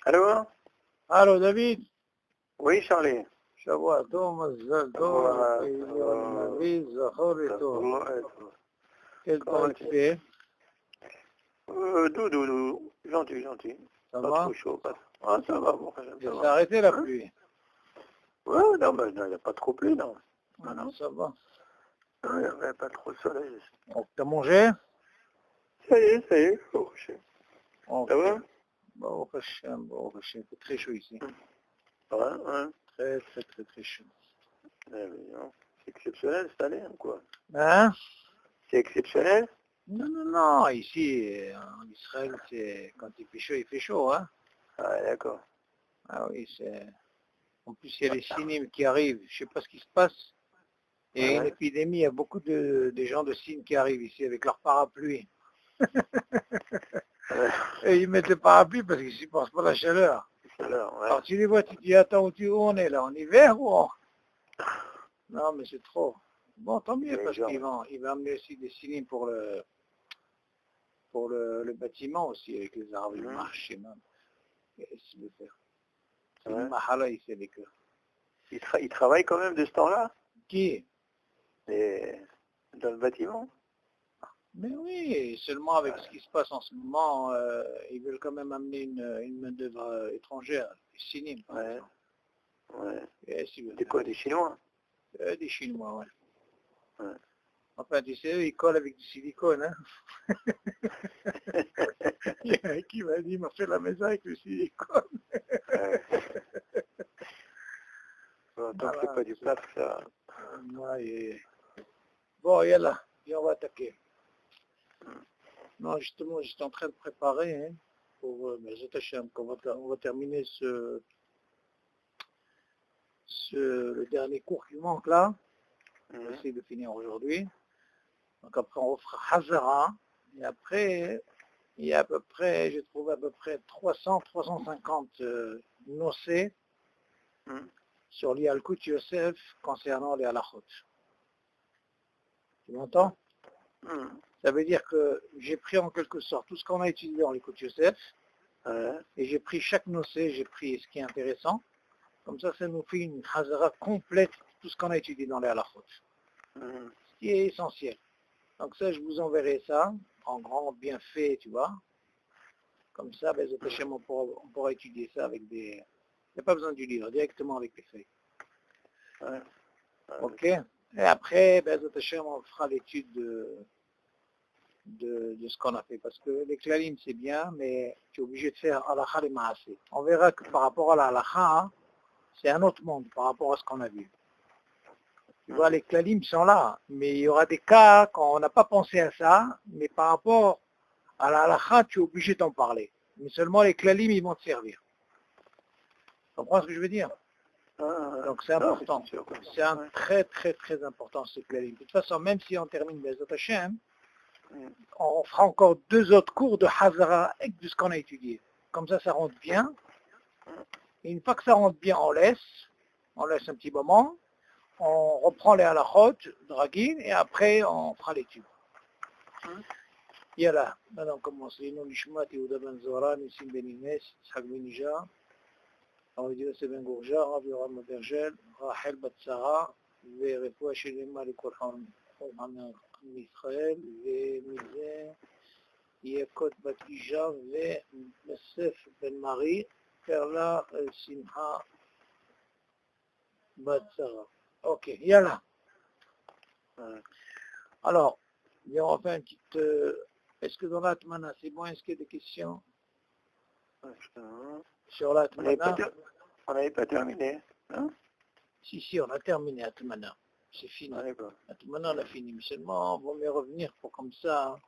Allô? Allô, David? Oui, Charlie. Shabbat Mazal Tov, Elion Navi, Zachor et Tov. Quel temps il fait? Doudou, gentil, gentil. Ça Pas va? trop chaud, pas. Ah, ça va, bon, ça Ça s'est va. arrêté la pluie? Ouais, non, mais il n'y a pas trop plu, non. Ah non, ça va. Non, il n'y avait pas trop de soleil. Donc, t'as mangé? Ça y est, faut coucher. Ok. Ça va? Bon, Hashem, c'est très chaud ici. Ouais. Très, très, très, très chaud. Mais non, c'est exceptionnel cette année, hein, quoi. Hein? C'est exceptionnel? Non, ici, en Israël, c'est quand il fait chaud, hein? Ah, d'accord. Ah oui, c'est... En plus, il y a les Sinim qui arrivent, je sais pas ce qui se passe. Il y a une épidémie, il y a beaucoup de gens de Sinim qui arrivent ici avec leur parapluie. Et ils mettent le parapluie parce qu'ils ne supportent pas la chaleur. Alors tu les vois, tu te dis, attends, où on est là, en hiver ou en... Non, mais c'est trop. Bon, tant mieux, parce qu'il va amener aussi des Sinim pour le bâtiment aussi, avec les arbres, le marché même. Qu'est-ce qu'il veut faire? C'est une mahala ici avec eux. Il travaille quand même de ce temps-là? Qui? Dans le bâtiment? Mais oui, seulement avec ce qui se passe en ce moment, ils veulent quand même amener une main-d'œuvre étrangère, des Sinim, par exemple. C'est quoi, des Chinois? Des Chinois, ouais. Enfin, tu sais, eux, ils collent avec du silicone, hein. Il y a un qui m'a dit, il m'a fait la maison avec le silicone. Bon, tant que c'est pas du plâtre, ça... Bon, et là, on va attaquer. Non, justement, j'étais en train de préparer, hein, pour on va terminer le dernier cours qui manque là. On va essayer de finir aujourd'hui. Donc après, on fera Hazara. Et après, il y a à peu près, j'ai trouvé à peu près 350 nocés sur l'Yalkut Yosef concernant les halachot. Tu m'entends? Ça veut dire que j'ai pris en quelque sorte tout ce qu'on a étudié dans l'Yalkut Yosef, et j'ai pris chaque nocé, j'ai pris ce qui est intéressant. Comme ça nous fait une Hazara complète de tout ce qu'on a étudié dans les halachot. Ce qui est essentiel. Donc ça, je vous enverrai ça, en grand bien fait, tu vois. Comme ça, on pourra étudier ça avec des... Il n'y a pas besoin du livre, directement avec les feuilles. Ok. Et après, on fera l'étude de ce qu'on a fait. Parce que les klalim, c'est bien, mais tu es obligé de faire halakha et maasé. On verra que par rapport à la halakha, c'est un autre monde par rapport à ce qu'on a vu. Tu vois, les klalim sont là, mais il y aura des cas quand on n'a pas pensé à ça, mais par rapport à la halakha, tu es obligé d'en parler. Mais seulement les klalim, ils vont te servir. Tu comprends ce que je veux dire? Donc c'est important. C'est un très très très important ce klalim. De toute façon, même si on termine les autres Hashem, on fera encore 2 autres cours de Hazara avec de ce qu'on a étudié. Comme ça rentre bien. Et une fois que ça rentre bien, on laisse un petit moment. On reprend les halachot, dragin, et après on fera l'étude. Yalla, maintenant on commence. Lino Nishmat, Yehuda Ben Zora, Nissim Ben Inès, Yitzhak Ben Nija, Ravidios Ben Gourja, Rav Yoram Bergel, Rachel Bat Sarah, ורפואה שלמה לכל עם ישראל, ומזה יהיה קוט בת אישה ומסף בן מרי, פרלה שמחה בת שרה. Ok, yalla. Alors, il y aura enfin une petite... est-ce que dans l'Atmana, c'est bon? Est-ce qu'il y a des questions sur l'Atmana? On n'avait pas terminé, hein? Si, on a terminé Atmana. C'est fini. Atmana, on a fini. Mais seulement, on va mieux revenir pour comme ça.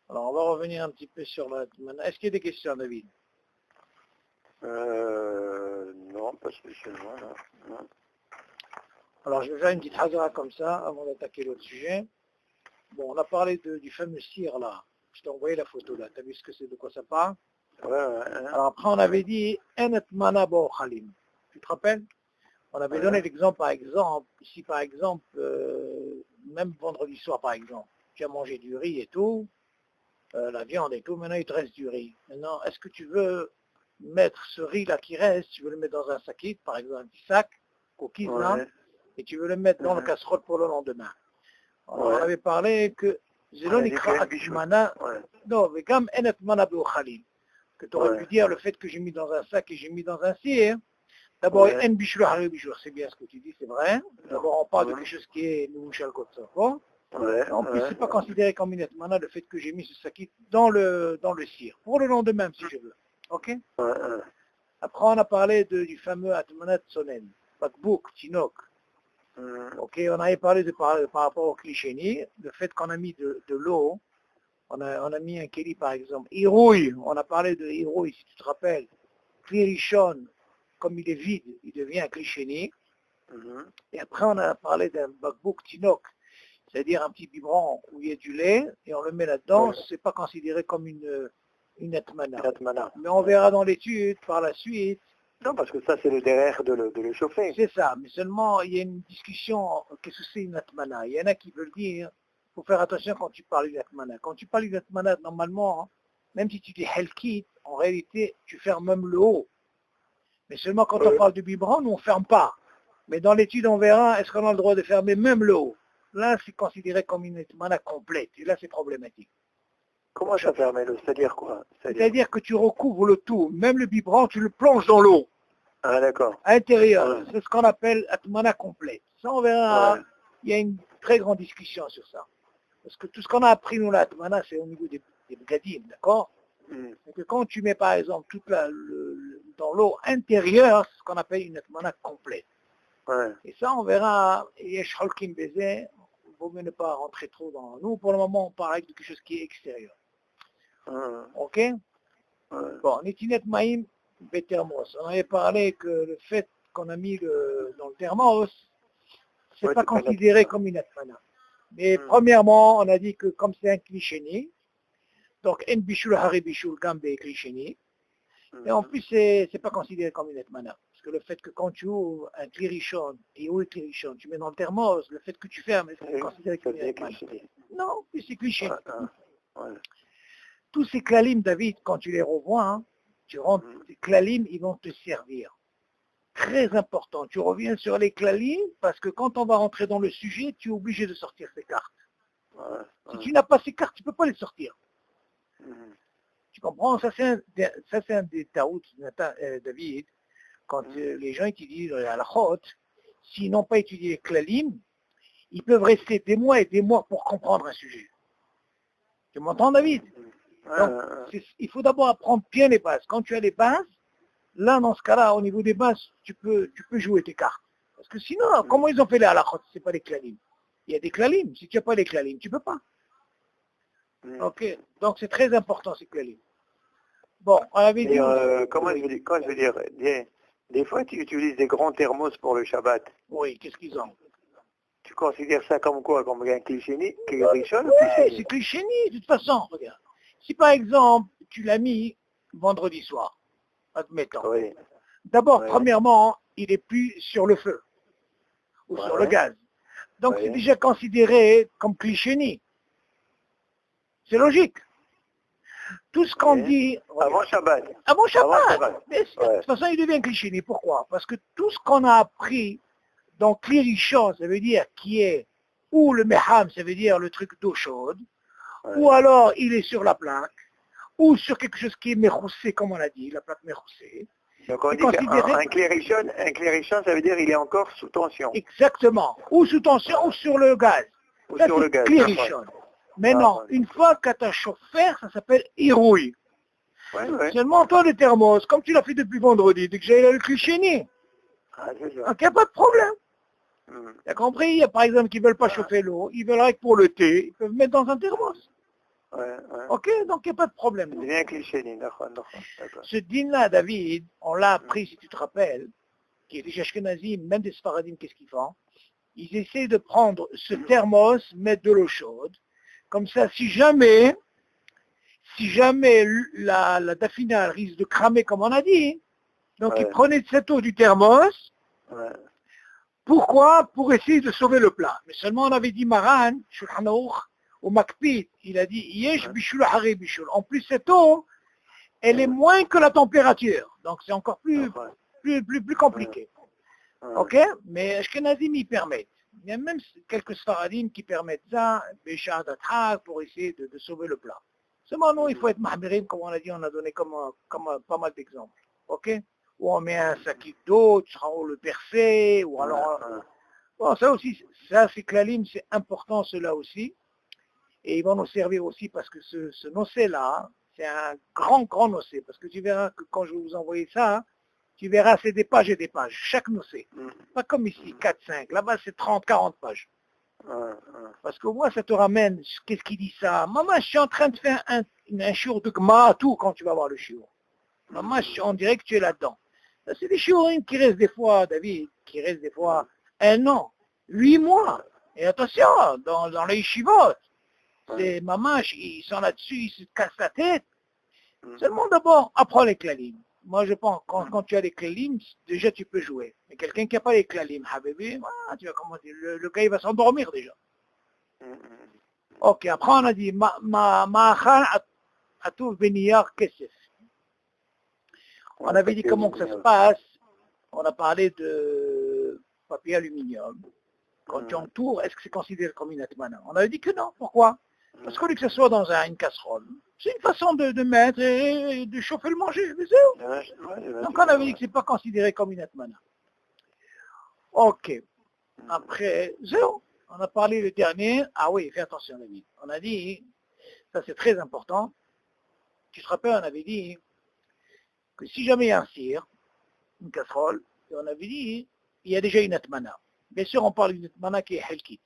Alors, on va revenir un petit peu sur l'Atmana. Est-ce qu'il y a des questions, David? Non, pas spécialement, non. Alors, je vais faire une petite hazara comme ça, avant d'attaquer l'autre sujet. Bon, on a parlé du fameux cire, là. Je t'ai envoyé la photo, là. Tu as vu ce que c'est, de quoi ça parle? Alors, après, on avait dit, Enet mana bo khalim. Tu te rappelles? On avait donné l'exemple, par exemple, si par exemple, même vendredi soir, par exemple, tu as mangé du riz et tout, la viande et tout, maintenant il te reste du riz. Maintenant, est-ce que tu veux mettre ce riz-là qui reste, tu veux le mettre dans un sac, par exemple un petit sac, coquille, là, et tu veux le mettre dans la casserole pour le lendemain. Alors, on avait parlé que non, mais comme que tu aurais pu dire le fait que j'ai mis dans un sac et j'ai mis dans un cire. D'abord, c'est bien ce que tu dis, c'est vrai. D'abord, on parle de quelque chose qui est Mouchal Kotsafo. En plus, c'est pas considéré comme une etmana le fait que j'ai mis ce sakit dans le cire, pour le lendemain, si je veux. Ok. Après, on a parlé du fameux atmanat sonen, bakbouk, tinok. Ok, on avait parlé par rapport au cliché, le fait qu'on a mis de l'eau, on a mis un kéli par exemple, irouille, on a parlé de irouille, si tu te rappelles, klirichon, comme il est vide, il devient un cliché. Et après, on a parlé d'un bakbouk tinok, c'est-à-dire un petit biberon où il y a du lait, et on le met là-dedans, c'est pas considéré comme une etmana. Mais on verra dans l'étude, par la suite. Non, parce que ça, c'est le derrière de le chauffer. C'est ça, mais seulement, il y a une discussion, qu'est-ce que c'est une atmana? Il y en a qui veulent dire, il faut faire attention quand tu parles d'une atmana. Quand tu parles d'une atmana, normalement, même si tu dis helkit, en réalité, tu fermes même le haut. Mais seulement quand on parle du biberon, nous, on ne ferme pas. Mais dans l'étude, on verra, est-ce qu'on a le droit de fermer même le haut? Là, c'est considéré comme une atmana complète, et là, c'est problématique. Comment ça ferme l'eau? C'est-à-dire quoi? C'est-à-dire que tu recouvres le tout, même le biberon, tu le plonges dans l'eau. Ah, d'accord. À l'intérieur, c'est ce qu'on appelle atmana complète. Ça, on verra, il y a une très grande discussion sur ça. Parce que tout ce qu'on a appris, nous, l'atmana, c'est au niveau des bgadim, d'accord? C'est que quand tu mets, par exemple, toute dans l'eau intérieure, c'est ce qu'on appelle une atmana complète. Et ça, on verra, yesh holkim baiser, il vaut mieux ne pas rentrer trop dans... Nous, pour le moment, on parle de quelque chose qui est extérieur. Ok? Bon, nitinet maïm bethermos. On avait parlé que le fait qu'on a mis dans le thermos, c'est pas considéré comme une atmana. Mais premièrement, on a dit que comme c'est un cliché, donc en bishul hari bishul gambe cliché, et en plus c'est pas considéré comme une etmana. Parce que le fait que quand tu ouvres un clirichon, et où est clirichon, tu mets dans le thermos, le fait que tu fermes, c'est considéré comme une etmana. Non, puis c'est cliché. Tous ces klalim, David, quand tu les revois, tu rentres, les klalim, ils vont te servir. Très important. Tu reviens sur les klalim, parce que quand on va rentrer dans le sujet, tu es obligé de sortir ces cartes. Si tu n'as pas ces cartes, tu ne peux pas les sortir. Tu comprends? Ça, c'est un des taouts, David, quand les gens étudient la halachot, s'ils n'ont pas étudié les klalim, ils peuvent rester des mois et des mois pour comprendre un sujet. Tu m'entends, David? Donc, il faut d'abord apprendre bien les bases. Quand tu as les bases, là, dans ce cas-là, au niveau des bases, tu peux jouer tes cartes. Parce que sinon, comment ils ont fait les halachot? C'est pas les klalim. Il y a des klalim. Si tu n'as pas les klalim, tu ne peux pas. Ok. Donc, c'est très important, ces klalim. Bon, on avait dit... Comment je veux dire, des fois, tu utilises des grands thermos pour le Shabbat. Oui, qu'est-ce qu'ils ont? Tu considères ça comme quoi? Comme un cliché? Oui, c'est cliché, de toute façon, regarde. Si par exemple, tu l'as mis vendredi soir, admettons. D'abord, premièrement, il n'est plus sur le feu ou sur le gaz. Donc c'est déjà considéré comme cliché. C'est logique. Tout ce qu'on dit... Avant Shabbat. Avant Shabbat. Mais de toute façon, il devient cliché. Pourquoi? Parce que tout ce qu'on a appris dans Klirichon, ça veut dire qui est, ou le meham, ça veut dire le truc d'eau chaude, ou alors il est sur la plaque, ou sur quelque chose qui est méroussé, comme on a dit, la plaque méroussée. Donc on dit qu'un clairichon, ça veut dire il est encore sous tension. Exactement. Ou sous tension, ou sur le gaz. Ou ça, sur le gaz. Clairichon. Mais non, une fois que tu as chauffé, ça s'appelle irouille. Seulement toi, le thermos, comme tu l'as fait depuis vendredi, dès que j'ai le cliché, donc il n'y a pas de problème. Tu as compris? Il y a par exemple qui ne veulent pas chauffer l'eau, ils veulent avec pour le thé, ils peuvent mettre dans un thermos. Ok, donc il n'y a pas de problème. C'est bien cliché, d'accord. Ce din-là, David, on l'a appris, si tu te rappelles, qui est des Ashkenazim, même des Sfaradim, qu'est-ce qu'ils font? Ils essaient de prendre ce thermos, mettre de l'eau chaude, comme ça, si jamais la dafina risque de cramer, comme on a dit, donc ils prenaient cette eau du thermos. Pourquoi? Pour essayer de sauver le plat. Mais seulement on avait dit Maran, Shulchan Aruch, au Makpid, il a dit Yesh bishul hari bishul. En plus cette eau, elle est moins que la température. Donc c'est encore plus compliqué. Ok? Mais Ashkenazim, ils permettent. Il y a même quelques Sfaradim qui permettent ça, Béchar d'Atrak, pour essayer de sauver le plat. Seulement, non, il faut être mahmirim, comme on a dit, on a donné comme pas mal d'exemples. Ok? Ou on met un sac d'eau, tu seras le percer, ou alors... Bon, ça aussi, ça c'est Klalim, c'est important cela aussi. Et ils vont nous servir aussi parce que ce nocé-là, c'est un grand nocé. Parce que tu verras que quand je vais vous envoyer ça, tu verras, c'est des pages et des pages, chaque nocé. Pas comme ici, 4, 5. Là-bas, c'est 30, 40 pages. Parce qu'au moins, ça te ramène, qu'est-ce qu'il dit ça? Maman, je suis en train de faire un shiur de Gma, tout, quand tu vas voir le shiur. Maman, on dirait que tu es là-dedans. Ça, c'est des shiurim qui restent des fois, David, qui restent des fois 1 an, 8 mois. Et attention, dans les yeshivot, c'est maman, ils sont là-dessus, ils se cassent la tête. Seulement d'abord, apprends les klalim. Moi, je pense, quand tu as les klalim, déjà tu peux jouer. Mais quelqu'un qui n'a pas les klalim, habibi, tu vas commencer, le gars il va s'endormir déjà. Ok, après on a dit, ma'achan atouf beniyar kesef. On avait dit comment que ça se passe. On a parlé de papier aluminium. Quand tu entoures, est-ce que c'est considéré comme une atmana? On avait dit que non. Pourquoi? Parce qu'au lieu que ce soit dans une casserole, c'est une façon de mettre et de chauffer le manger. Donc on avait dit que ce n'est pas considéré comme une atmana. Ok. Après, zéro. On a parlé le dernier. Ah oui, fais attention, David. On a dit, ça c'est très important. Tu te rappelles, on avait dit que si jamais il y a un cire, une casserole, et on avait dit, il y a déjà une atmana. Bien sûr, on parle d'une atmana qui est helkit.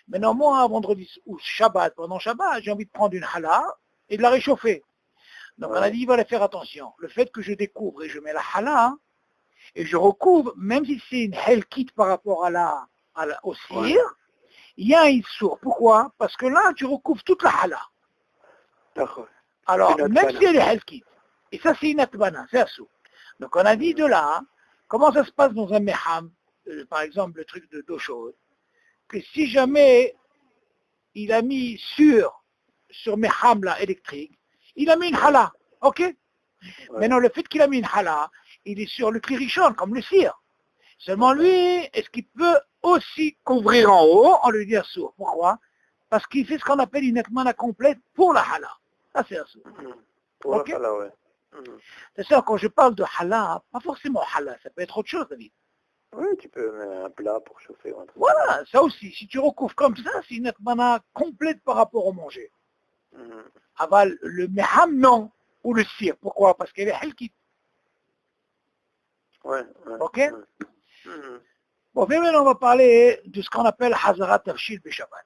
Maintenant, moi, vendredi ou Shabbat, pendant Shabbat, j'ai envie de prendre une challah et de la réchauffer. Donc on a dit, il va faire attention. Le fait que je découvre et je mets la challah, et je recouvre, même si c'est une helkit par rapport au cire, il y a un issour. Pourquoi? Parce que là, tu recouvres toute la challah. Alors, même si elle est helkit, et ça c'est une atmana, c'est un sou. Donc on a dit de là, comment ça se passe dans un meham, par exemple le truc d'eau chaude, que si jamais il a mis sur meham là électrique, il a mis une challah, ok? Maintenant le fait qu'il a mis une challah, il est sur le klirichon, comme le cire. Seulement lui, est-ce qu'il peut aussi couvrir en haut, on lui dit sourd? Pourquoi? Parce qu'il fait ce qu'on appelle une atmana complète pour la challah. Ça c'est un sourd. Pour la challah, ouais. C'est ça, quand je parle de halal, pas forcément halal, ça peut être autre chose, David. Oui, tu peux mettre un plat pour chauffer. Voilà, ça aussi, si tu recouvres comme ça, c'est une atmana complète par rapport au manger. Aval, le meham, non, ou le cire. Pourquoi? Parce qu'elle est halkit. Ok? Bon, maintenant on va parler de ce qu'on appelle Hazarat Tafshil Beshabbat.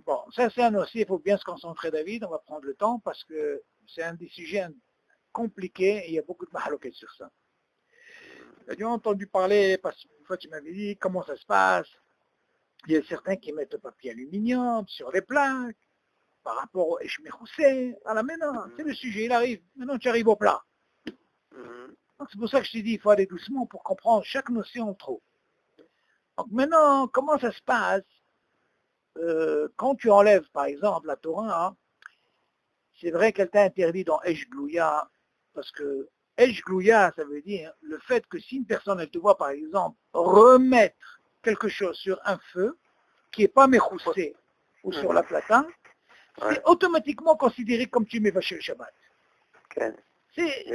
Bon, ça c'est un aussi, il faut bien se concentrer, David, on va prendre le temps parce que c'est un des sujets compliqués et il y a beaucoup de mahaloquettes sur ça. J'ai entendu parler, parce qu'une fois tu m'avais dit comment ça se passe. Il y a certains qui mettent le papier aluminium sur les plaques par rapport au Eshmechoussé. Voilà, maintenant, c'est le sujet, il arrive. Maintenant tu arrives au plat. Donc c'est pour ça que je t'ai dit, il faut aller doucement pour comprendre chaque notion trop. Donc maintenant, comment ça se passe quand tu enlèves, par exemple, la Torah, hein, c'est vrai qu'elle t'a interdit dans Esh Glouya, parce que Esh Glouya, ça veut dire le fait que si une personne, elle te voit, par exemple, remettre quelque chose sur un feu qui n'est pas méchoussé ou sur la platine, c'est automatiquement considéré comme tu mets vaché le Shabbat. C'est,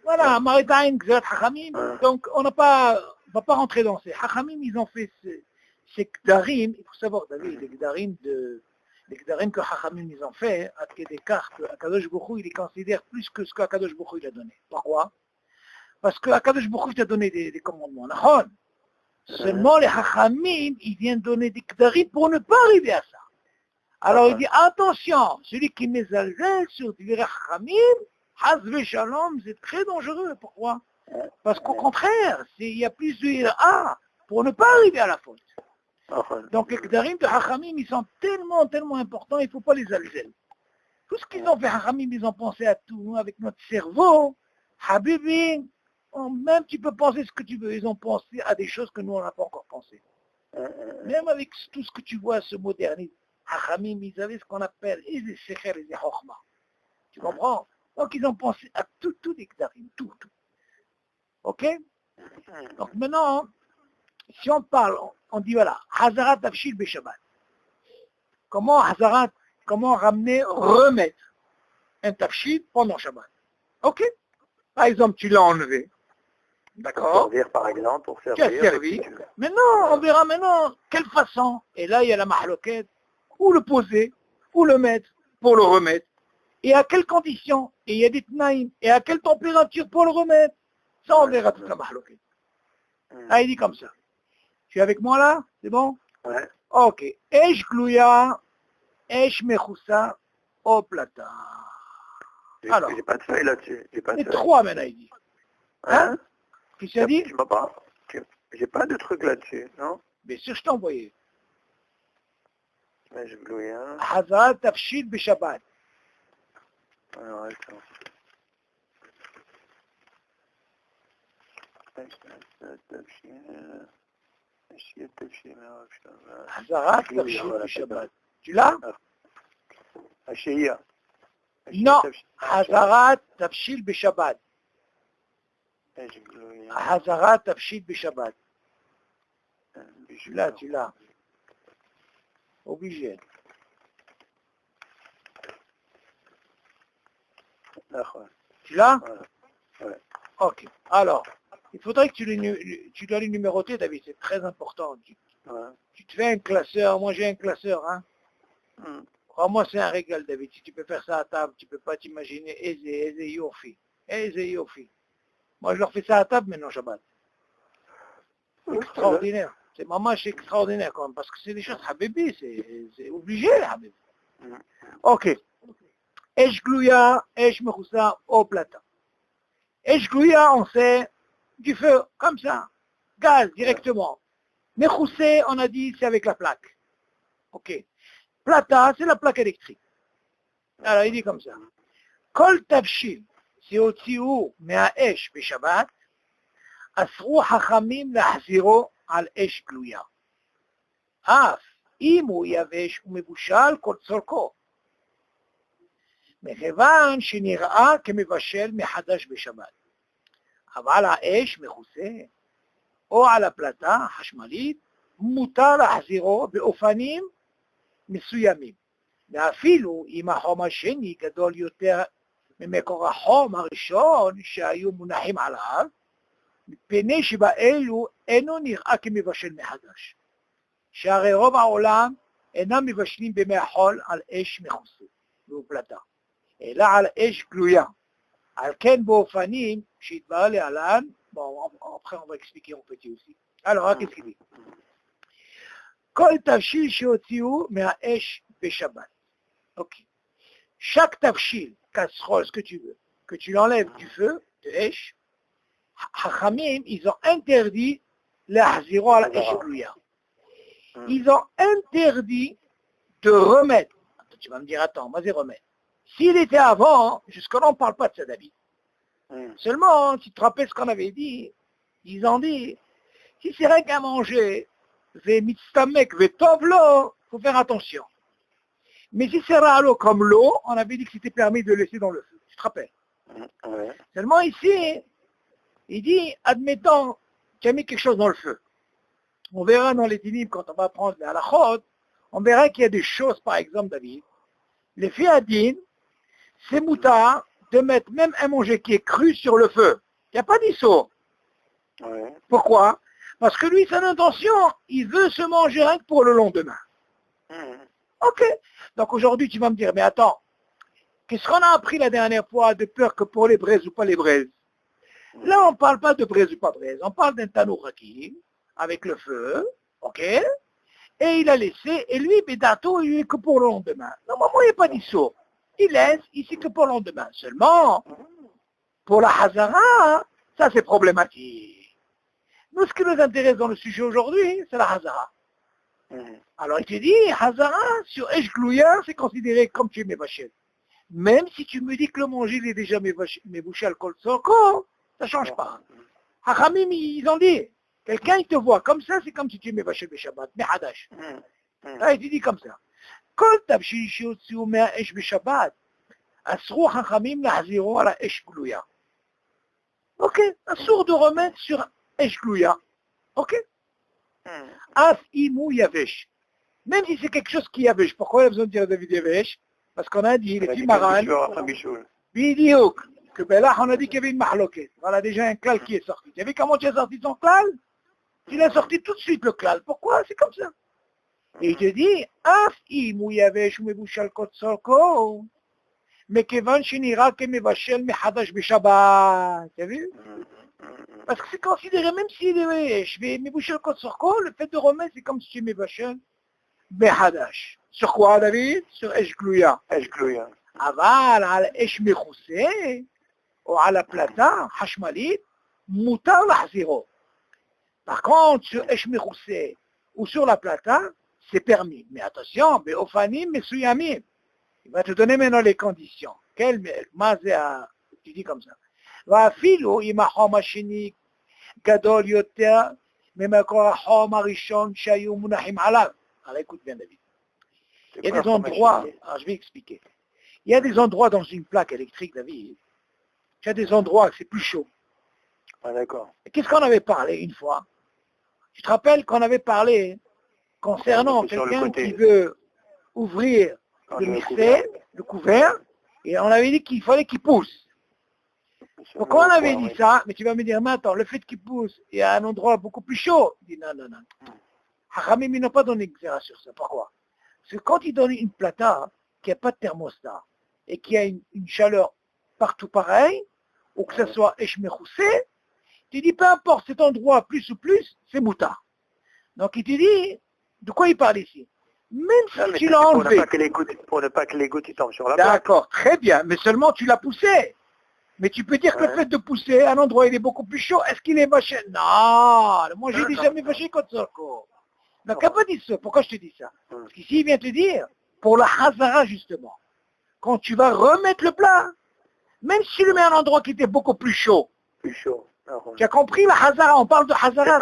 voilà, Maritaïn, Gzerat Hachamim, donc on va pas rentrer dans ces Hachamim, ils ont fait ces Gdarim, il faut savoir, David, les Gdarim que Hachamim ils ont fait, à des cartes, Akadosh Baruch Hu, il les considère plus que ce qu'Akadosh Baruch Hu il a donné. Pourquoi? Parce que Akadosh Baruch Hu t'a donné des commandements. Seulement les Hachamim, ils viennent donner des Gdarim pour ne pas arriver à ça. Alors il dit, attention, celui qui met Zalzel sur des Hachamim, Hazve Shalom, c'est très dangereux. Pourquoi? Parce qu'au contraire, il y a plus de ira pour ne pas arriver à la faute. Donc les Gdarim de Hachamim, ils sont tellement importants, il ne faut pas les alzel. Tout ce qu'ils ont fait Hachamim, ils ont pensé à tout, avec notre cerveau, Habibi, même tu peux penser ce que tu veux, ils ont pensé à des choses que nous on n'a pas encore pensé. Même avec tout ce que tu vois, ce modernisme, Hachamim, ils avaient ce qu'on appelle les Secher et les Chochma. Tu comprends? Donc ils ont pensé à tout les Kdarim, tout. Ok? Donc maintenant, si on parle, on dit voilà, Hazarat Tafshil Beshabbat. Comment ramener, remettre un Tafshil pendant Shabbat? Ok? Par exemple, tu l'as enlevé. D'accord? Pour servir, par exemple, pour Tu as servir. servi. Maintenant, on verra maintenant quelle façon. Et là, il y a la mahloquette. Où le poser, où le mettre pour le remettre. Et à quelles conditions. Et il y a des tnaïm. Et à quelle température pour le remettre. Ça, on verra toute la mahloquette. Ah, il dit comme ça. Tu es avec moi là? C'est bon? Ouais. Ok. Esh glouya, esh mechoussa, au plata. Alors. J'ai pas de feuille là-dessus. J'ai pas de Et feuille. 3 maintenant, il dit. Hein? Qu'est-ce que tu as dit? Tu m'as pas. J'ai pas de truc là-dessus, non? Bien sûr, je t'ai envoyé. Mais je glouille, hein. Hazrat tafshil b'Shabbat. Alors, attends. Hazarat tafshil b'Shabbat. Tu l'as? Hachia. Non. Hazarat tafshil b'Shabbat. Hazarat tafshil b'Shabbat. Tu l'as. Obligé. Tu l'as? Ouais. Ok. Alors, il faudrait que tu dois les numéroter, David. C'est très important. Tu te fais un classeur. Moi, j'ai un classeur. Hein. Crois-moi, c'est un régal, David. Si tu peux faire ça à table, tu ne peux pas t'imaginer. Eze Yofi. Moi, je leur fais ça à table maintenant, Shabbat. C'est extraordinaire. C'est extraordinaire quand même, parce que c'est des choses, Habibi, c'est obligé, Habibi. Ok. Esh glouya, esh mechoussa, au plata. Esh glouya, on sait, du feu, comme ça, gaz, directement. Mechoussé, on a dit, c'est avec la plaque. Ok. Plata, c'est la plaque électrique. Alors, il dit comme ça. Kol tavshil, שהוציאו מהאש בשבת, אסרו חכמים להחזירו על אש גלויה. אף אם הוא יבש ומבושל כל צורכו. מכיוון שנראה כמבשל מחדש בשבת. אבל האש מכוסה, או על הפלטה חשמלית, מותר להחזירו באופנים מסוימים. ואפילו אם החום השני גדול יותר ממקור החום הראשון שהיו מונחים עליו, מפני שבאלו אינו נראה כמבשל מחדש. שהרי רוב העולם אינם מבשלים במי החול על אש מכוסה ובפלטה, אלא על אש גלויה. על כן באופנים שהתברר להלן, après on va expliquer en petit aussi. Alors, qu'est-ce qu'il dit? כל תבשיל שהוציאו מהאש בשבת. Ok. Chaque tafshil, casserole, ce que tu veux, que tu l'enlèves du feu, de Esh, Hachamim, ils ont interdit l'ahziro à la Esh glouya. Ils ont interdit de remettre. Tu vas me dire, attends, vas-y remettre. S'il était avant, jusqu'à là on ne parle pas de ça David. Seulement, tu te rappelles ce qu'on avait dit, ils ont dit, si c'est rien qu'à manger, il faut faire attention. Mais si c'est ralo comme l'eau, on avait dit que c'était permis de laisser dans le feu. Tu te rappelles? Ouais. Seulement ici, il dit, admettons, tu as mis quelque chose dans le feu. On verra dans les dinim, quand on va prendre la halachot, on verra qu'il y a des choses, par exemple, David. Les fiadines, c'est moutard de mettre même un manger qui est cru sur le feu. Il n'y a pas d'issue. Ouais. Pourquoi? Parce que lui, son intention, il veut se manger rien que pour le lendemain. Ok. Donc aujourd'hui, tu vas me dire, mais attends, qu'est-ce qu'on a appris la dernière fois de peur que pour les braises ou pas les braises? Là, on ne parle pas de braise ou pas braise. On parle d'un tanour hakim, avec le feu, ok? Et il a laissé, et lui, Bédato, il est que pour le lendemain. Normalement, il n'y a pas d'issue. Il laisse, ici que pour le lendemain. Seulement, pour la Hazara, ça c'est problématique. Nous, ce qui nous intéresse dans le sujet aujourd'hui, c'est la Hazara. Alors il te dit, Hazara, sur Esh Glouya, c'est considéré comme tu es mévaché. Même si tu me dis que le manger, il est déjà mévouché al kol soko, ça ne change pas. Hachamim, ils ont dit, quelqu'un, il te voit comme ça, c'est comme si tu es mévaché le Shabbat, mais Hadash. Là, il te dit comme ça. Kol tabshil shiotziu mea Esh Shabbat, Asrou Chachamim lahziro ala esh glouya. Ok, assour de remettre sur esh glouya. Ok. Af imou yavesh. Même si c'est quelque chose qui yavesh. Pourquoi il a besoin de dire David yavesh? Parce qu'on a dit, les Timaran, Bidiouk, que ben là, on a dit qu'il y avait une mahloquette. Voilà déjà un klal qui est sorti. Tu as vu comment tu as sorti ton klal? Tu l'as sorti tout de suite le klal. Pourquoi? C'est comme ça. Et il te dit, Af imou yavesh ou mebushal kot sorko. Mais Kevan Shinira Kemevachel Mehadash Beshabbat. Tu as vu? Parce que c'est considéré, même s'il est je vais Mebouchel Kotsorko, le fait de remettre, c'est comme si tu Mevachel Mehadash. Sur quoi, David? Sur Esh Glouya. Esh Glouya. Aval, al Esh Mechoussé, ou à la plata, Hashmalit, Moutar Lahziro. Par contre, sur Esh Mechoussé ou sur la plata, c'est permis. Mais attention, Beofanim, Mesuyamim. Il va te donner maintenant les conditions. Quel mazéa, tu dis comme ça. Va filo, ima homa shini, gadol yoter, memekor homa rishon, shayou munachim alav. Alors écoute bien David. Il y a des endroits, alors je vais expliquer. Il y a des endroits dans une plaque électrique, David. Il y a des endroits où c'est plus chaud. Ah d'accord. Qu'est-ce qu'on avait parlé une fois? Tu te rappelles qu'on avait parlé concernant quelqu'un qui veut ouvrir le mixé, le couvert, et on avait dit qu'il fallait qu'il pousse. Donc quand on avait dit ça, mais tu vas me dire, mais attends, le fait qu'il pousse, il y a un endroit beaucoup plus chaud. Il dit non, non, non. Hachamim, ils n'ont pas donné exéra sur ça. Pourquoi? Parce que quand ils donnent une plata qui n'a pas de thermostat, et qui a une chaleur partout pareil, ou que ce soit échmechoussé, tu dis, peu importe cet endroit, plus ou plus, c'est moutard. Donc il te dit, de quoi il parle ici? Même si tu l'as enlevé. Pour ne pas que les gouttes tombent sur la plaque. D'accord, très bien, mais seulement tu l'as poussé. Mais tu peux dire que le fait de pousser un endroit, il est beaucoup plus chaud. Est-ce qu'il est vaché? Non, moi j'ai dit jamais vaché Kotsoko. Donc, il n'a pas dit ça. Pourquoi je te dis ça? Parce qu'ici, il vient te dire, pour la Hazara justement, quand tu vas remettre le plat, même si tu le mets à un endroit qui était beaucoup plus chaud. Plus chaud. Tu as compris la Hazara? On parle de Hazara.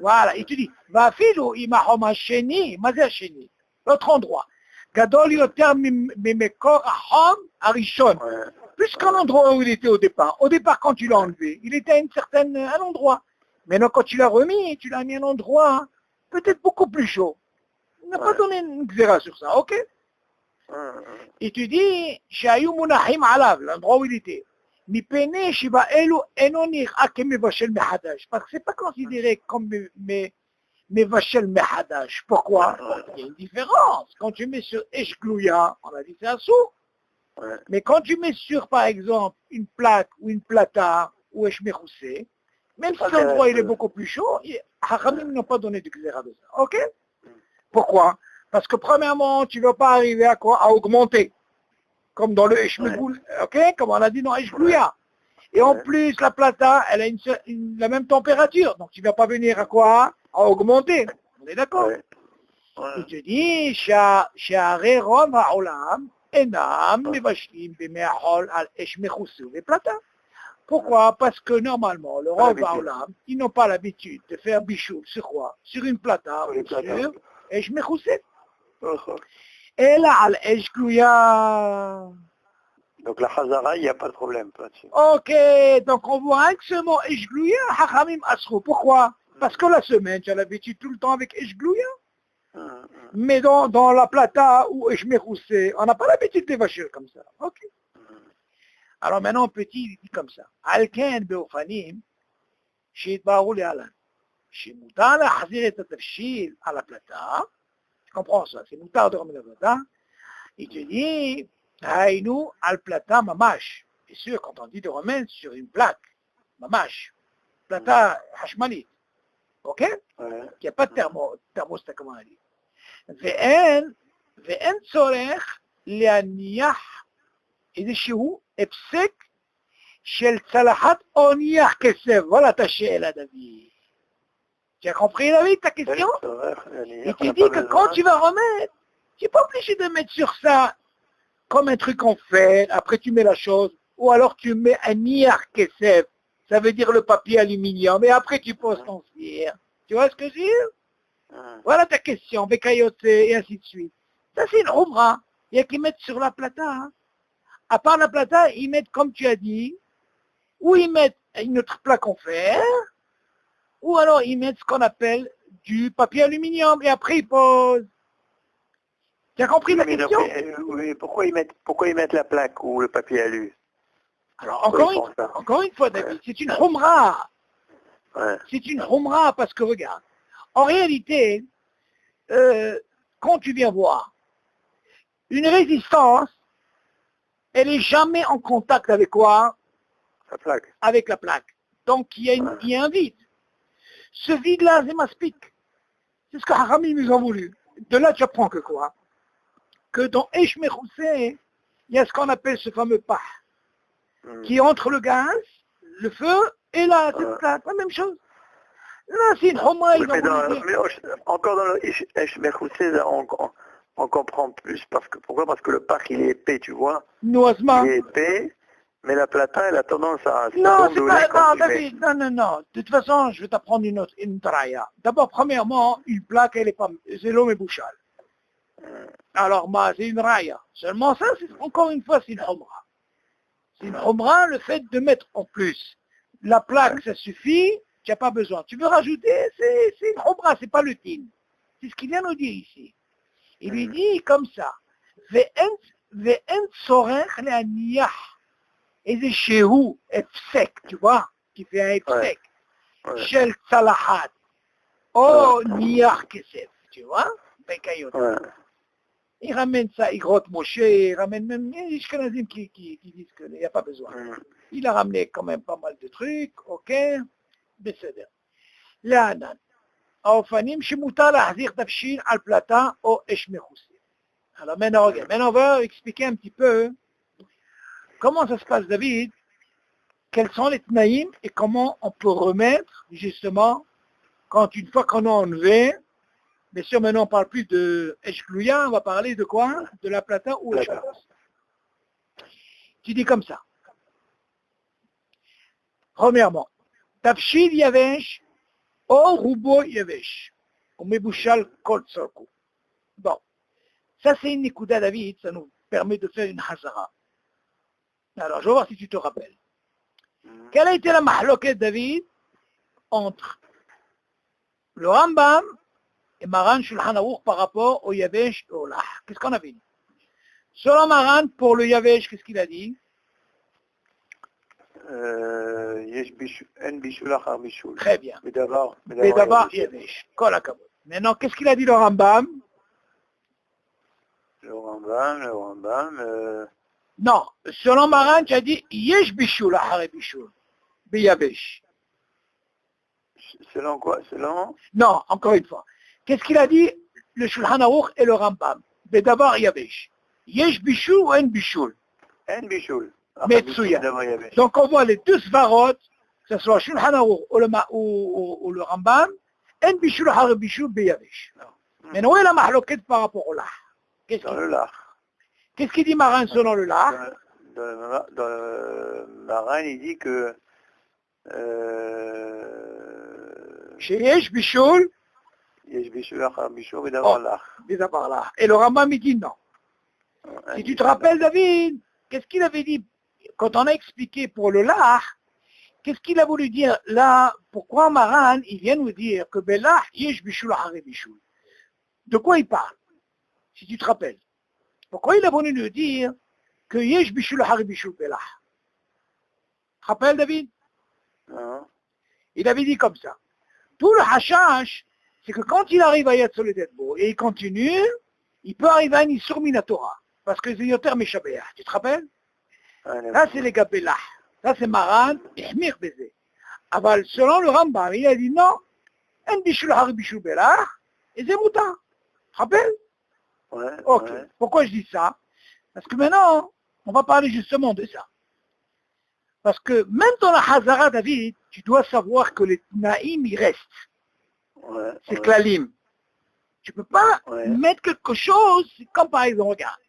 Voilà, il te dit, va filo imahoma sheni, mazer sheni, l'autre endroit. Gadol yoter mimekor ahom arishon. Plus qu'un endroit où il était au départ. Au départ, quand tu l'as enlevé, il était à un endroit. Maintenant, quand tu l'as remis, tu l'as mis à un endroit peut-être beaucoup plus chaud. Il n'a pas donné une xéra sur ça, ok? Et tu dis, Shayou munahim alav, l'endroit où il était. Parce que c'est pas considéré comme mevachel mehadash. Pourquoi? Il y a une différence. Quand tu mets sur Eshglouya, on a dit c'est un sou. Mais quand tu mets sur, par exemple, une plaque ou une plata ou Eshmechoussé, même si l'endroit il est beaucoup plus chaud, Hachamim n'ont pas donné de xéra de ça. Ok? Pourquoi? Parce que premièrement, tu ne vas pas arriver à quoi? À augmenter. Comme dans le Eshmegoul, ok? Comme on a dit dans Eshglouya. Et en plus, la plata, elle a la même température. Donc tu ne vas pas venir à quoi? À augmenter. On est d'accord? Il te dit, Sha'are Rov ha'olam, enam mevashlim b'me'achol al eshmechoussé ou plata. Pourquoi? Parce que normalement, le Rov ha'olam, ils n'ont pas l'habitude de faire bichou sur quoi? Sur une plata ou sur eshmechoussé. Et là, al eshglouya. Donc la Hazara, il n'y a pas de problème là-dessus. Ok, donc on voit avec ce mot eshglouya, hachamim asro. Pourquoi? Parce que la semaine, tu as l'habitude tout le temps avec eshglouya. Mais dans la plata ou eshmechoussé, on n'a pas l'habitude de vacher comme ça. Ok. Alors maintenant, petit, il dit comme ça. Alken beofanim, sheitbaru le'alan. Shemutar la'achzir et atafshil à la plata. Tu comprends ça? C'est moutar de remettre la plata. Il te dit, haïnu al plata mamash. Bien sûr, quand on dit de remettre sur une plaque, mamash, plata hashmalit. Ok? Il n'y a pas de thermostat, comme on a dit. ואין צורך להניח איזשהו הפסק של צלחת או ניח כסף. voilà ta שאלה, David. Tu as compris, David, ta question? Il te dit que quand tu vas remettre, tu n'es pas obligé de mettre sur ça comme un truc en fait, après tu mets la chose, ou alors tu mets un niach kesef, ça veut dire le papier aluminium, et après tu poses ton cire. Tu vois ce que je veux dire? Voilà ta question, Bekayote, et ainsi de suite. Ça c'est une omra. Il y a qui mettre sur la plata, hein. À part la plata, ils mettent, comme tu as dit, ou ils mettent une autre plaque en fer, ou alors ils mettent ce qu'on appelle du papier aluminium, et après ils posent. Tu as compris la Mais question? oui, pourquoi ils mettent la plaque ou le papier alu? Alors, Pourquoi ils font ça? encore une fois, David, c'est une humra. Ouais. C'est une humra parce que, regarde, en réalité, quand tu viens voir, une résistance, elle n'est jamais en contact avec quoi? La plaque. Avec la plaque. Donc, il y a un vide. Ce vide-là, c'est maspique. C'est ce que Haramim nous a voulu. De là, tu apprends que quoi? Que dans Eshmechoussé, il y a ce qu'on appelle ce fameux pah, qui est entre le gaz, le feu, et là, cette plaque, la même chose. Là, c'est une humra, ils ont voulu dire. Encore dans le Eshmechoussé, on comprend plus. Pourquoi? Parce que le parc, il est épais, tu vois. Noisement. Il est épais, mais la plata, elle a tendance à Non, c'est s'ondouler pas, quand non, tu mets. David, non. De toute façon, je vais t'apprendre une traya. D'abord, premièrement, une plaque, elle est pas, c'est l'homme et bouchal. Alors, c'est une raya. Seulement ça, encore une fois, c'est une humra. C'est une humra, le fait de mettre en plus. La plaque, ça suffit, tu n'as pas besoin. Tu veux rajouter, c'est une humra, c'est pas le tin. C'est ce qu'il vient nous dire ici. Il lui dit comme ça. Ve'en tzorech le'aniyah. Et c'est chez où, sec, tu vois, qui fait un sec. Shel tzalahat. Oh, niyah kesef, tu vois, bekayot. Il ramène ça, il grotte Moshe, il ramène même les Ashkenazim qui disent qu'il n'y a pas besoin. Il a ramené quand même pas mal de trucs, ok, בסדר. להלן, האופנים שמותר להחזיר תבשיל על פלטה או אש מכוסה. Alors maintenant, regarde, maintenant on va expliquer un petit peu comment ça se passe, David, quels sont les tnaïm et comment on peut remettre, justement, quand une fois qu'on a enlevé. Bien sûr, maintenant, on ne parle plus de Eshklouya, on va parler de quoi? De la plata ou la chose. Tu dis comme ça. Premièrement, Tafshil Yavesh, O Rubo Yavesh, ou Mebouchal Kol Tzorko. Bon, ça c'est une Nikuda, David, ça nous permet de faire une Hazara. Alors, je vais voir si tu te rappelles. Quelle a été la mahloket, David, entre le Rambam et Maran Shulchan Aruch par rapport au Yavesh et au Lah? Qu'est-ce qu'on avait dit? Selon Maran, pour le Yavesh, qu'est-ce qu'il a dit? Très bien. Bedavar Yavesh. Kol hakavod. Maintenant, qu'est-ce qu'il a dit le Rambam? Le Rambam. Non, selon Maran, tu as dit Yesh Bishul, Ahare Bishul, Beyavesh. Selon quoi? Selon? Non, encore une fois. Qu'est-ce qu'il a dit le Shulchan Aruch et le Rambam? Bedavar Yavesh. Yesh Bishul ou En Bishul? En Bishul. Metsuya. Donc on voit les deux svarot, que ce soit Shulchan Aruch ou le Rambam, En Bishul, Ahare Bishul, Beyavesh. Mais où est la mahloket par rapport au Lah? Dans le Lah. Qu'est-ce qu'il dit Maran selon le Lah? Dans le Maran, il dit que Chez Yesh Bishul, Yesh Bishul, Achar Bishul, Bedavar Lah. Et le Rambam il dit non. Si tu te rappelles, David, qu'est-ce qu'il avait dit quand on a expliqué pour le Lah? Qu'est-ce qu'il a voulu dire là? Pourquoi Maran, il vient nous dire que Belah, Yesh Bishul, Achar Bishul? De quoi il parle? Si tu te rappelles. Pourquoi il a voulu nous dire que Yesh Bishul, Achar Bishul, Belah? Tu te rappelles, David? Non. Il avait dit comme ça. Tout le hashash, c'est que quand il arrive à Yad Soledetbo et il continue, il peut arriver à Nisur Minatora. Parce que c'est Yoter Meshabeah. Tu te rappelles? Là, c'est les Gabelah. Ça, c'est Maran, Ihmir Beze. Aval, selon le Rambam, il a dit non, En Bishul Har Bishul Belah, et c'est Mouta. Tu te rappelles? Ouais. Ok. Ouais. Pourquoi je dis ça? Parce que maintenant, on va parler justement de ça. Parce que même dans la Hazara, David, tu dois savoir que les Naïm, ils restent. Ouais. C'est Klalim. Tu ne peux pas mettre quelque chose, comme par exemple, regarde.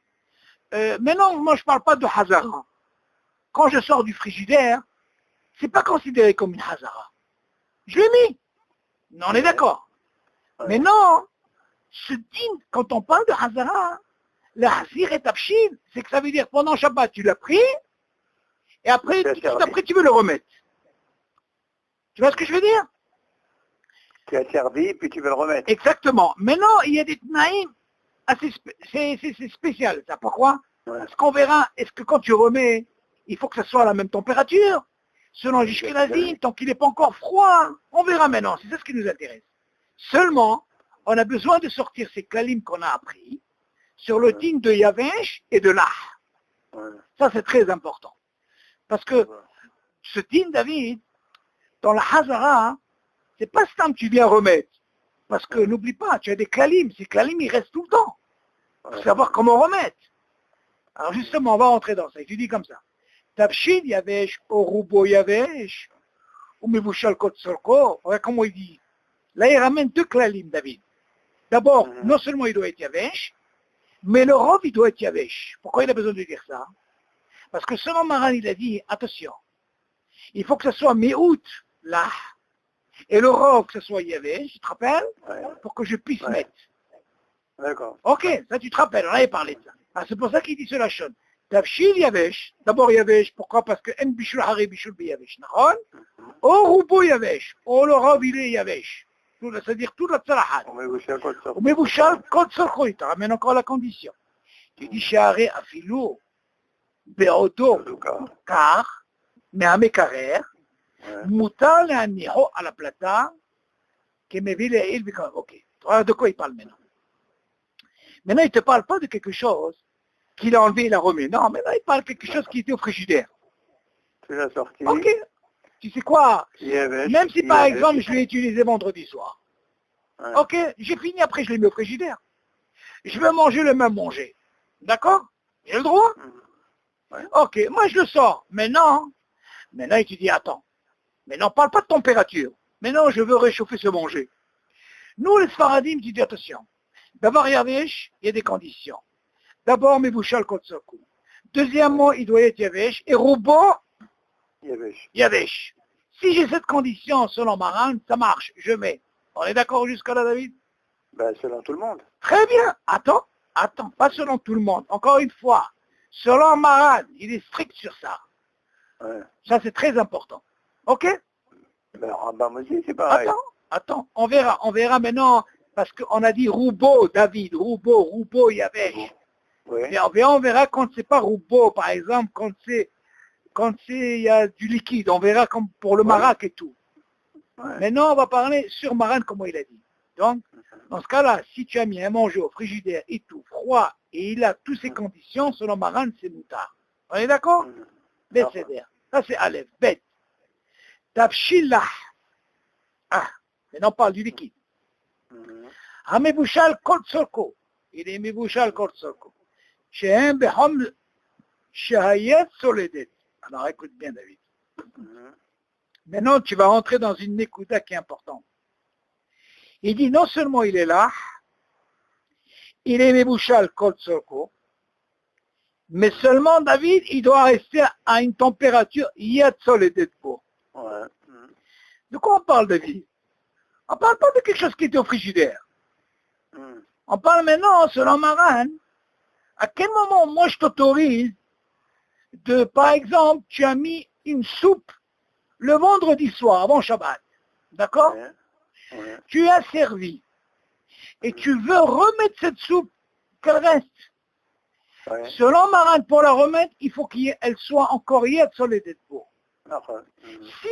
Maintenant, moi, je ne parle pas de Hazara. Quand je sors du frigidaire, ce n'est pas considéré comme une Hazara. Je l'ai mis. On est d'accord. Ouais. Mais non, ce din, quand on parle de Hazara, L'Ahzir et Tabshin, c'est que ça veut dire pendant Shabbat, tu l'as pris, et après, tout après, tu veux le remettre. Tu vois ce que je veux dire? Tu as servi, puis tu veux le remettre. Exactement. Maintenant, il y a des tnaïms assez c'est spécial, ça. Pourquoi? Parce qu'on verra, est-ce que quand tu remets, il faut que ça soit à la même température, selon Jishkelazim, tant qu'il n'est pas encore froid. On verra maintenant, c'est ça ce qui nous intéresse. Seulement, on a besoin de sortir ces klalim qu'on a appris sur le din de Yavesh et de Lah. Ça, c'est très important. Parce que ce din, David, dans la Hazara, c'est pas simple, tu viens remettre. Parce que n'oublie pas, tu as des klalim. Ces klalim, ils restent tout le temps. Il faut savoir comment remettre. Alors justement, on va rentrer dans ça. Et tu dis comme ça. Tabshin Yavesh, Orubo Yavesh, ou Mevushal Kotsorko. Regarde comment il dit. Là, il ramène deux klalim, David. D'abord, non seulement il doit être Yavesh, mais le Rov, il doit être Yavesh. Pourquoi il a besoin de dire ça? Parce que selon Maran, il a dit, attention, il faut que ce soit Meout, là, et le Rov, que ce soit Yavesh, tu te rappelles? Pour que je puisse mettre. D'accord. Ok, ça tu te rappelles, on avait parlé de ça. Ah, c'est pour ça qu'il dit cela, Shon. Tafshil Yavesh, d'abord Yavesh, pourquoi? Parce que En Bishul Hari Bishul Be Yavesh, Nahon, O Rubo Yavesh, O le Rov, il est Yavesh. C'est-à-dire toute la tsalahat. Mais vous chal, quand ça il te ramène encore la condition. Tu dis, Shahare Afilou, Beodo, car, mais à mes carrères, Moutal et Aniho à la plata, qui me vile et il vit comme, ok. De quoi il parle maintenant? Maintenant, il ne te parle pas de quelque chose qu'il a enlevé et il a remis. Non, maintenant, il parle de quelque chose qui était au frigidaire. Tu l'as sorti. Ok. Tu sais quoi? Même si, par exemple, je l'ai utilisé vendredi soir. Ok, j'ai fini, après, je l'ai mis au frigidaire. Je veux manger le même manger. D'accord? J'ai le droit? Ok, moi, je le sors. Maintenant, il te dit, attends. Maintenant, parle pas de température. Maintenant, je veux réchauffer ce manger. Nous, les Sfaradim, tu dis, attention. D'abord, Yavesh, il y a des conditions. D'abord, Mevushal Kotsoku. Deuxièmement, il doit être Yavesh. Et Rubo, Yavesh. Si j'ai cette condition selon Maran, ça marche, je mets. On est d'accord jusqu'à là, David? Ben, selon tout le monde. Très bien. Attends, pas selon tout le monde. Encore une fois, selon Maran, il est strict sur ça. Ça, c'est très important. Ok? Ben, Rambam aussi, c'est pareil. Attends, on verra maintenant. Parce qu'on a dit Roubo, David, Roubo, Yavesh. Et on verra quand c'est pas Roubo, par exemple, quand il y a du liquide, on verra comme pour le Marak et tout. Maintenant, on va parler sur Maran, comment il a dit. Donc, dans ce cas-là, si tu as mis un manger au frigidaire et tout, froid, et il a toutes ces conditions, selon Maran, c'est moutard. On est d'accord? Laissez dire. Ça, c'est Aleph, bête. Tabshillah. Ah, maintenant on parle du liquide. המבושל כל צורכו, הנה מבושל כל צורכו, שהם בחום שהיה צולדת. Alors écoute bien David. Maintenant tu vas rentrer dans une nekuda qui est importante. Il dit non seulement il est là, il est מבושל כל צורכו, mais seulement David il doit rester à une température יהיה צולדת פה. De quoi on parle David? On ne parle pas de quelque chose qui était au frigidaire. On parle maintenant, selon Maran, à quel moment moi je t'autorise de, par exemple, tu as mis une soupe le vendredi soir, avant Shabbat, d'accord? Tu as servi, et tu veux remettre cette soupe qu'elle reste. Selon Maran, pour la remettre, il faut qu'elle soit encore hier sur les dépôts. Si